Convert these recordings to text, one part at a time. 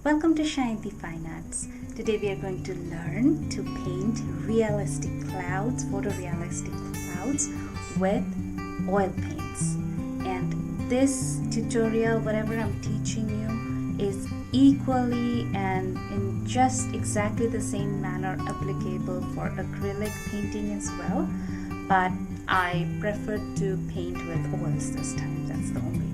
Welcome to Shanti Fine Arts. Today we are going to learn to paint realistic clouds, photorealistic clouds with oil paints. And this tutorial, whatever I'm teaching you, is equally and in just exactly the same manner applicable for acrylic painting as well. But I prefer to paint with oils this time. That's the only thing.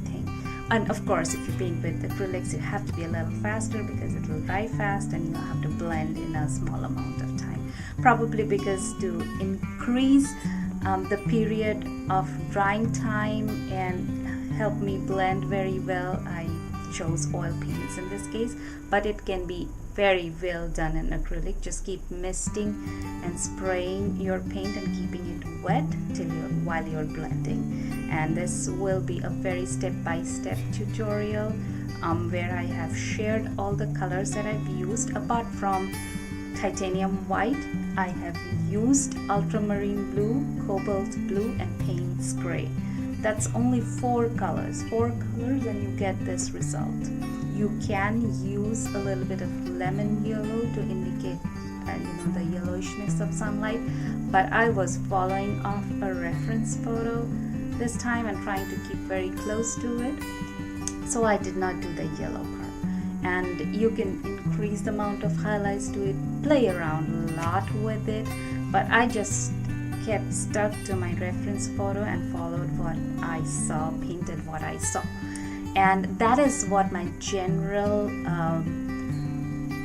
And of course, if you paint with acrylics, you have to be a little faster because it will dry fast and you'll have to blend in a small amount of time. Probably because to increase the period of drying time and help me blend very well, I chose oil paints in this case, but it can be very well done in acrylic. Just keep misting and spraying your paint and keeping it wet while you're blending. And this will be a very step-by-step tutorial where I have shared all the colors that I've used. Apart from titanium white, I have used ultramarine blue, cobalt blue, and Payne's gray. That's only four colors and you get this result. You can use a little bit of lemon yellow to indicate the yellowishness of sunlight, but I was following off a reference photo this time and trying to keep very close to it, so I did not do the yellow part. And you can increase the amount of highlights to it, play around a lot with it, but I just kept stuck to my reference photo and followed what I saw, painted what I saw. And that is what my general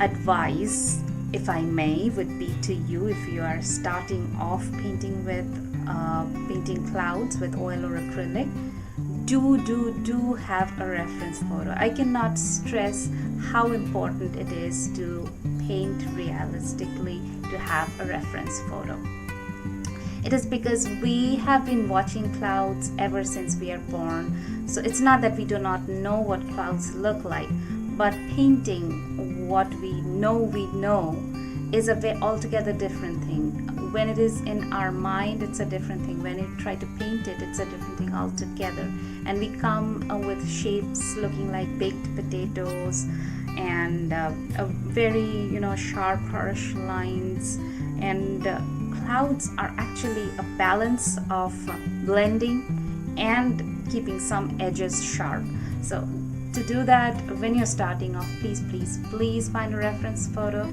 advice, if I may, would be to you if you are starting off painting clouds with oil or acrylic. Do have a reference photo. I cannot stress how important it is to paint realistically, to have a reference photo. It is because we have been watching clouds ever since we are born. So it's not that we do not know what clouds look like, but painting what we know is a altogether different thing. When it is in our mind, it's a different thing. When you try to paint it, it's a different thing altogether. And we come with shapes looking like baked potatoes and a very sharp, harsh lines. And clouds are actually a balance of blending and keeping some edges sharp. So to do that, when you're starting off, please find a reference photo.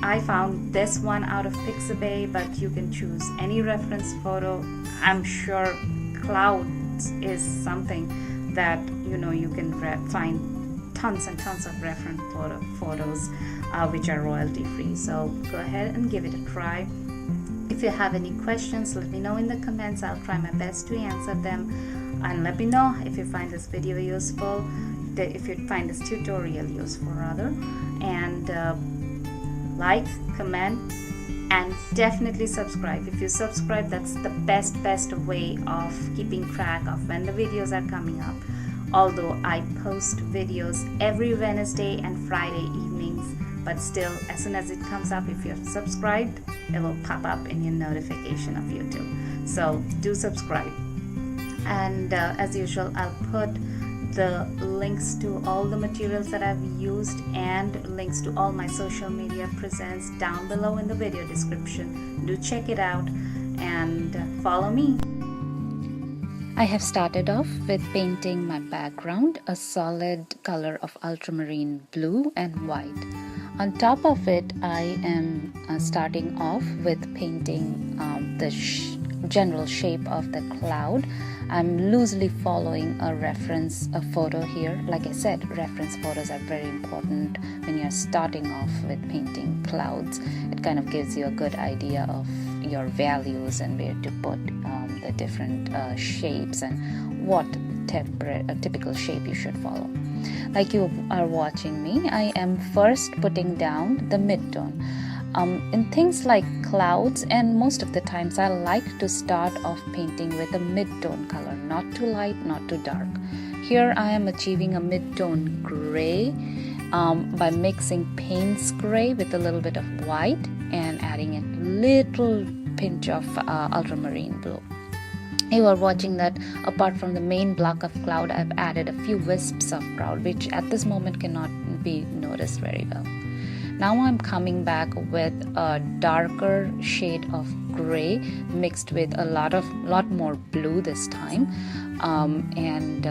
I found this one out of Pixabay, but you can choose any reference photo. I'm sure clouds is something that you can find tons and tons of reference photos which are royalty free. So go ahead and give it a try. If you have any questions, let me know in the comments. I'll try my best to answer them. And let me know if you find this video useful, if you find this tutorial useful rather. And like, comment, and definitely subscribe. If you subscribe, that's the best way of keeping track of when the videos are coming up. Although I post videos every Wednesday and Friday evenings, but still, as soon as it comes up, if you're subscribed, it will pop up in your notification of YouTube. So do subscribe. And as usual, I'll put the links to all the materials that I've used and links to all my social media presence down below in the video description. Do check it out and follow me. I have started off with painting my background a solid color of ultramarine blue and white. On top of it, I am starting off with painting the general shape of the cloud. I'm loosely following a photo here. Like I said, reference photos are very important when you're starting off with painting clouds. It kind of gives you a good idea of your values and where to put the different shapes and what typical shape you should follow. Like you are watching me, I am first putting down the mid-tone. In things like clouds, and most of the times I like to start off painting with a mid-tone color, not too light, not too dark. Here I am achieving a mid-tone gray by mixing Payne's gray with a little bit of white and adding a little pinch of ultramarine blue. You are watching that apart from the main block of cloud, I've added a few wisps of cloud, which at this moment cannot be noticed very well. Now I'm coming back with a darker shade of gray mixed with a lot more blue this time, and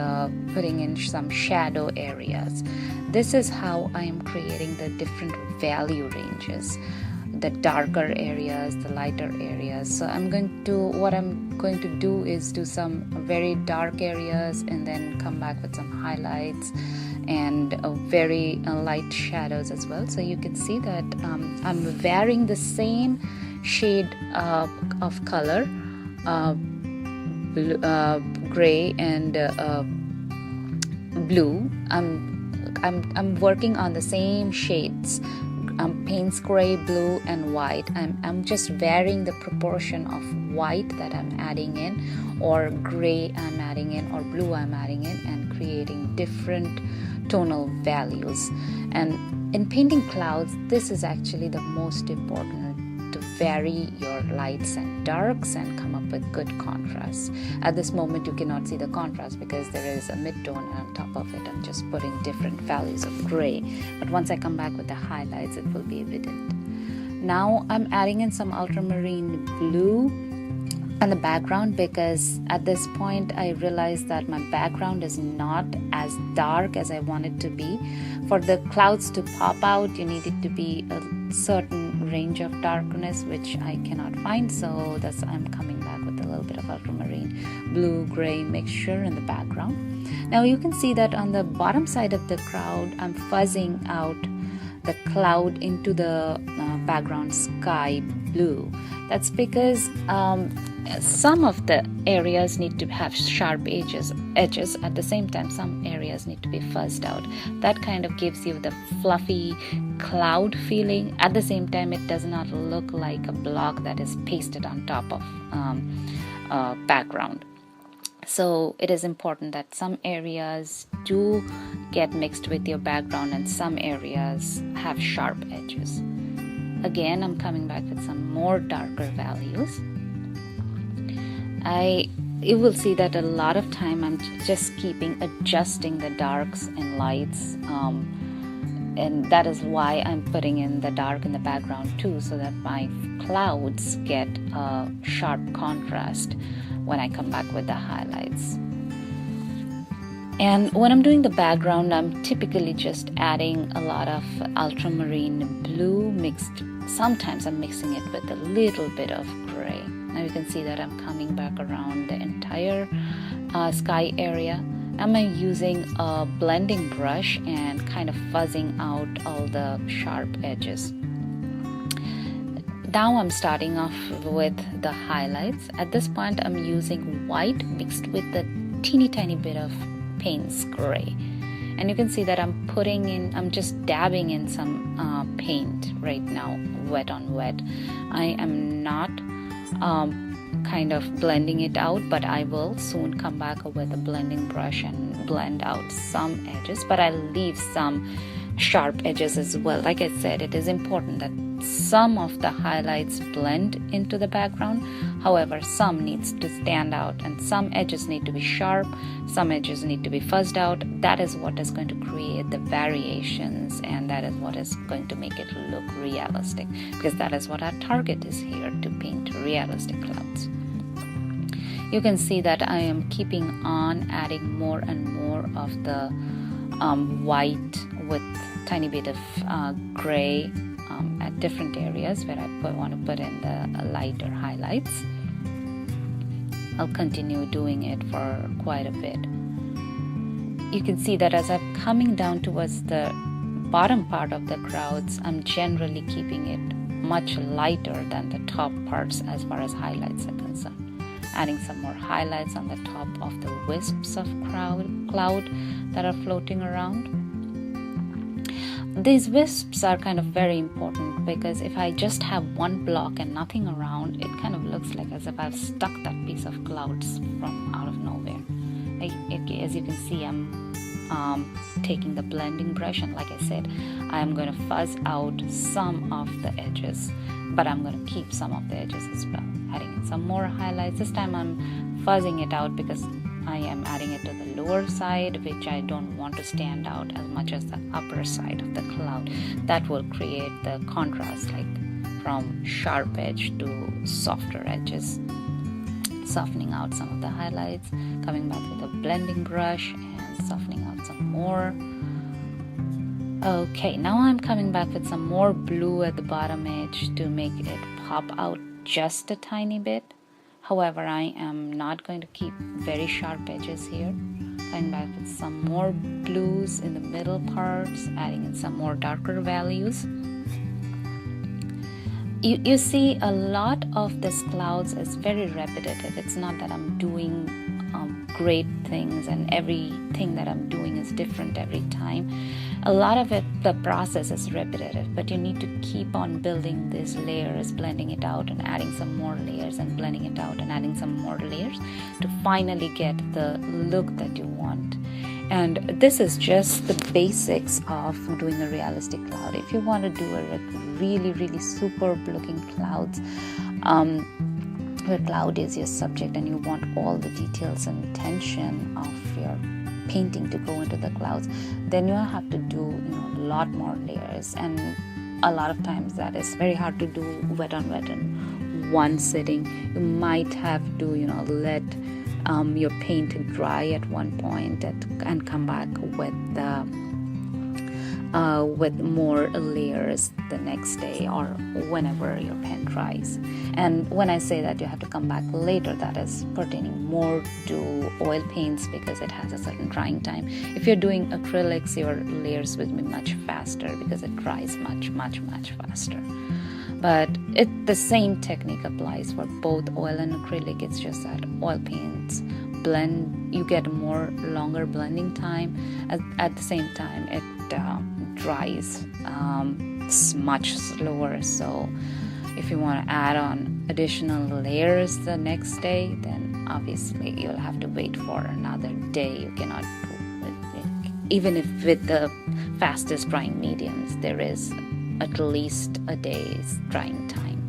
putting in some shadow areas. This is how I am creating the different value ranges, the darker areas, the lighter areas. So what I'm going to do is do some very dark areas and then come back with some highlights and very light shadows as well. So you can see that I'm varying the same shade of color, gray and blue. I'm working on the same shades. Paints gray, blue and white. I'm just varying the proportion of white that I'm adding in, or gray I'm adding in, or blue I'm adding in, and creating different tonal values. And in painting clouds, this is actually the most important, to vary your lights and darks and come up with good contrast. At this moment you cannot see the contrast because there is a mid-tone, and on top of it I'm just putting different values of gray, but once I come back with the highlights it will be evident. Now I'm adding in some ultramarine blue on the background, because at this point I realized that my background is not as dark as I want it to be. For the clouds to pop out, you need it to be a certain range of darkness, which I cannot find, so that's I'm coming back with a little bit of ultramarine blue gray mixture in the background. Now you can see that on the bottom side of the cloud I'm fuzzing out the cloud into the background sky blue. That's because some of the areas need to have sharp edges. At the same time, some areas need to be fuzzed out. That kind of gives you the fluffy cloud feeling. At the same time, it does not look like a block that is pasted on top of background. So it is important that some areas do get mixed with your background and some areas have sharp edges. Again, I'm coming back with some more darker values. You will see that a lot of time I'm just adjusting the darks and lights, and that is why I'm putting in the dark in the background too, so that my clouds get a sharp contrast when I come back with the highlights. And when I'm doing the background, I'm typically just adding a lot of ultramarine blue mixed. Sometimes I'm mixing it with a little bit of gray. Now you can see that I'm coming back around the entire sky area. I'm using a blending brush and kind of fuzzing out all the sharp edges. Now I'm starting off with the highlights. At this point I'm using white mixed with a teeny tiny bit of Paint's gray. And you can see that I'm just dabbing in some paint right now, wet on wet. I am not kind of blending it out, but I will soon come back with a blending brush and blend out some edges, but I'll leave some sharp edges as well. Like I said, it is important that some of the highlights blend into the background. However, some needs to stand out, and some edges need to be sharp, some edges need to be fuzzed out. That is what is going to create the variations, and that is what is going to make it look realistic, because that is what our target is here, to paint realistic clouds. You can see that I am keeping on adding more and more of the white with tiny bit of gray at different areas where I want to put in the lighter highlights. I'll continue doing it for quite a bit. You can see that as I'm coming down towards the bottom part of the clouds, I'm generally keeping it much lighter than the top parts as far as highlights are concerned. Adding some more highlights on the top of the wisps of cloud that are floating around. These wisps are kind of very important, because if I just have one block and nothing around, it kind of looks like as if I've stuck that piece of clouds from out of nowhere. As you can see, I'm taking the blending brush, and like I said, I'm going to fuzz out some of the edges, but I'm going to keep some of the edges as well. Adding in some more highlights. This time I'm fuzzing it out because I am adding it to the lower side, which I don't want to stand out as much as the upper side of the cloud. That will create the contrast, like from sharp edge to softer edges. Softening out some of the highlights, coming back with a blending brush and softening out some more. Okay, now I'm coming back with some more blue at the bottom edge to make it pop out just a tiny bit. However, I am not going to keep very sharp edges here. Coming back with some more blues in the middle parts, adding in some more darker values. You see a lot of this clouds is very repetitive. It's not that I'm doing great things and everything that I'm doing is different every time. A lot of it, the process is repetitive, but you need to keep on building these layers, blending it out and adding some more layers and blending it out and adding some more layers to finally get the look that you want. And this is just the basics of doing a realistic cloud. If you want to do a really superb looking clouds, where cloud is your subject and you want all the details and intention of your painting to go into the clouds, then you have to do a lot more layers, and a lot of times that is very hard to do wet on wet in one sitting. You might have to let your paint dry at one point and come back with more layers the next day or whenever your pen dries. And when I say that you have to come back later, that is pertaining more to oil paints because it has a certain drying time. If you're doing acrylics, your layers will be much faster because it dries much faster. But the same technique applies for both oil and acrylic. It's just that oil paints blend, you get more longer blending time. At the same time, it dries much slower. So if you want to add on additional layers the next day, then obviously you'll have to wait for another day. You cannot do it. Even if with the fastest drying mediums, there is at least a day's drying time.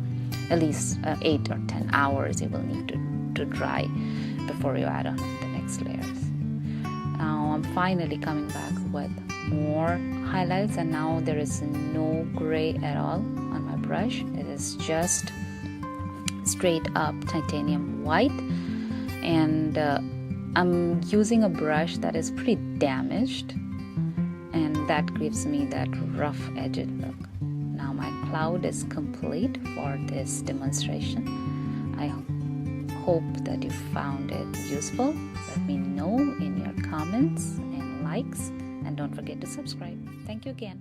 At least 8 or 10 hours you will need to dry before you add on the next layers. Now I'm finally coming back with more highlights, and now there is no gray at all on my brush. It is just straight up titanium white, and I'm using a brush that is pretty damaged, and that gives me that rough edged look. Now my cloud is complete for this demonstration. I hope that you found it useful. Let me know in your comments and likes, and don't forget to subscribe. Thank you again.